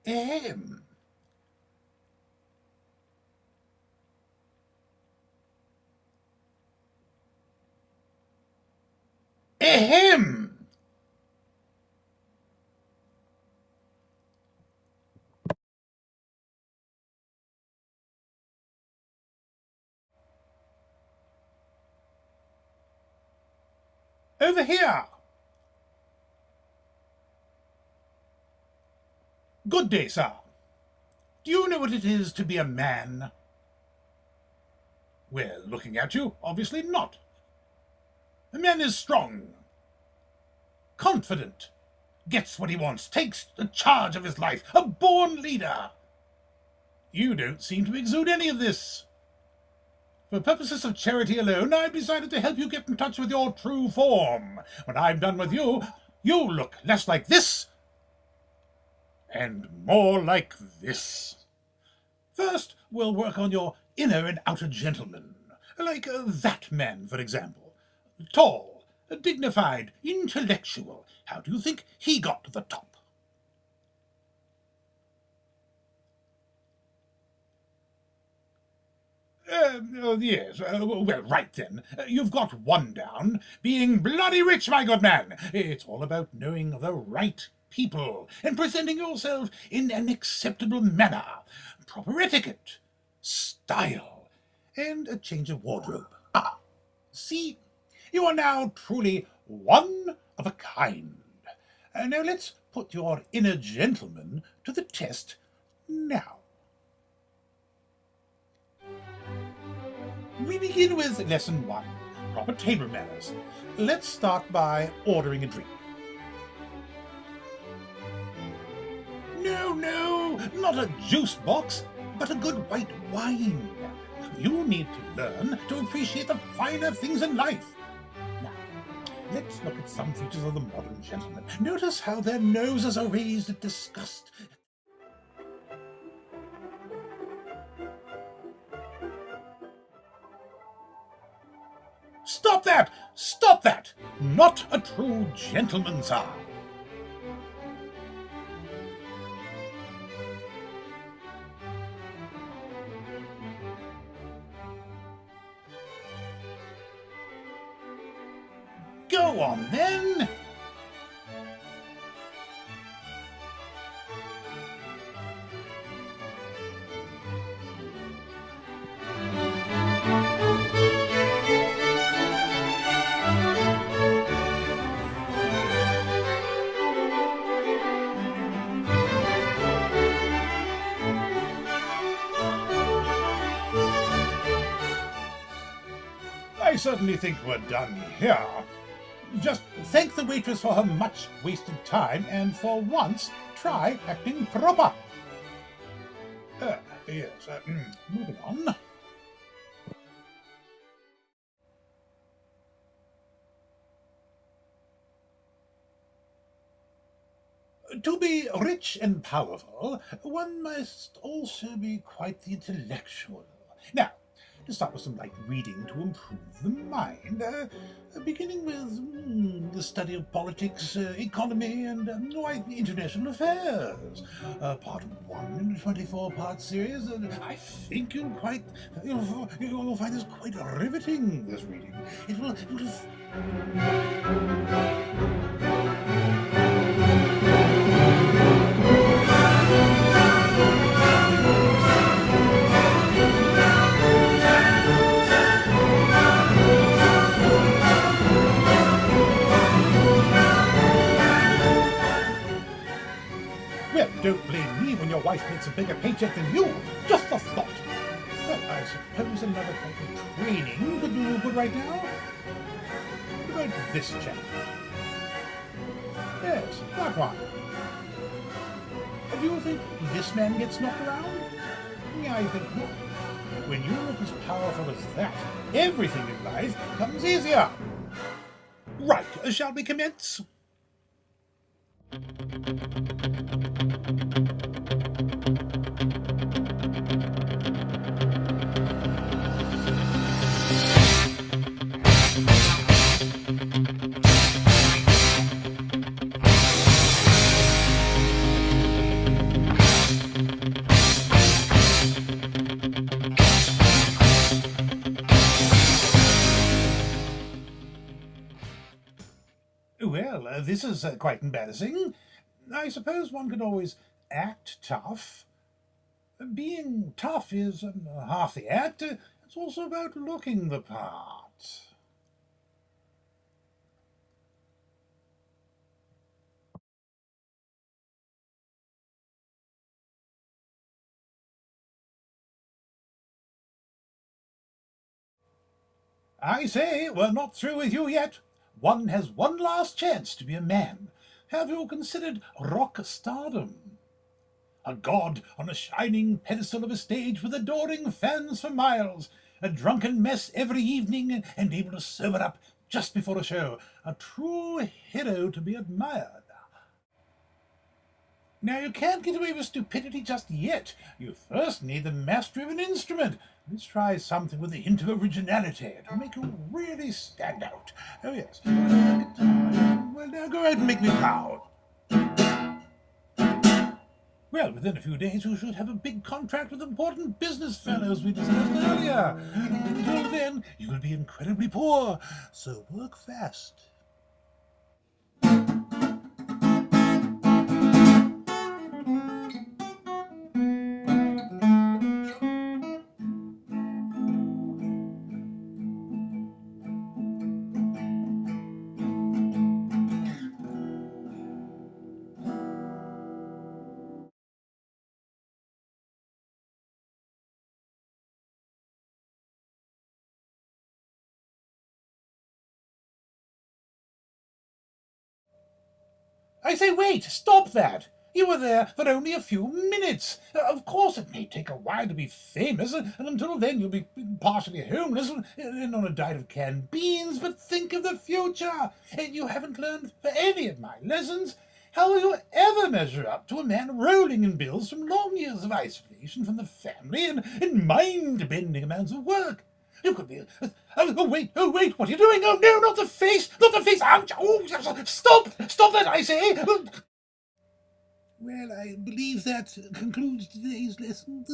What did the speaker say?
Ahem. Ahem. Over here. Good day, sir. Do you know what it is to be a man? Well, looking at you, obviously not. A man is strong, confident, gets what he wants, takes the charge of his life, a born leader. You don't seem to exude any of this. For purposes of charity alone, I've decided to help you get in touch with your true form. When I'm done with you, you'll look less like this and more like this. First, we'll work on your inner and outer gentleman, like that man, for example. Tall, dignified, intellectual. How do you think he got to the top? Yes, well, right then. You've got one down. Being bloody rich, my good man. It's all about knowing the right people and presenting yourself in an acceptable manner. Proper etiquette, style, and a change of wardrobe. Ah, see, you are now truly one of a kind. Now let's put your inner gentleman to the test now. We begin with lesson 1, proper table manners. Let's start by ordering a drink. No, not a juice box, but a good white wine. You need to learn to appreciate the finer things in life. Now, let's look at some features of the modern gentleman. Notice how their noses are raised at disgust. Stop that! Stop that! Not a true gentleman, sir. Go on, then. I certainly think we're done here. Just thank the waitress for her much wasted time, and for once, try acting proper. Yes, moving on. To be rich and powerful, one must also be quite the intellectual. Now, to start with some light reading to improve the mind, beginning with the study of politics, economy, and international affairs. Part 1 in a 24-part series. I think you'll find this quite riveting, this reading. It will Well, don't blame me when your wife makes a bigger paycheck than you. Just a thought. Well, I suppose another type of training could do you good right now. What about this chap? Yes, that one. Do you think this man gets knocked around? Yeah, I think not. When you look as powerful as that, everything in life becomes easier. Right, shall we commence? this is quite embarrassing. I suppose one could always act tough. Being tough is half the act. It's also about looking the part. I say, we're not through with you yet. One has one last chance to be a man. Have you considered rock stardom? A god on a shining pedestal of a stage with adoring fans for miles. A drunken mess every evening and able to sober up just before a show. A true hero to be admired. Now, you can't get away with stupidity just yet. You first need the mastery of an instrument. Let's try something with a hint of originality to make you really stand out. Oh, yes. Well, now go ahead and make me proud. Well, within a few days you should have a big contract with important business fellows we discussed earlier. Until then, you will be incredibly poor, so work fast. I say, wait! Stop that! You were there for only a few minutes. Of course it may take a while to be famous, and until then you'll be partially homeless and on a diet of canned beans, but think of the future! You haven't learned any of my lessons. How will you ever measure up to a man rolling in bills from long years of isolation from the family and mind-bending amounts of work? You could be. Oh, wait, what are you doing? Oh, no, not the face! Not the face! Ouch! Oh, stop! Stop that, I say! Well, I believe that concludes today's lesson.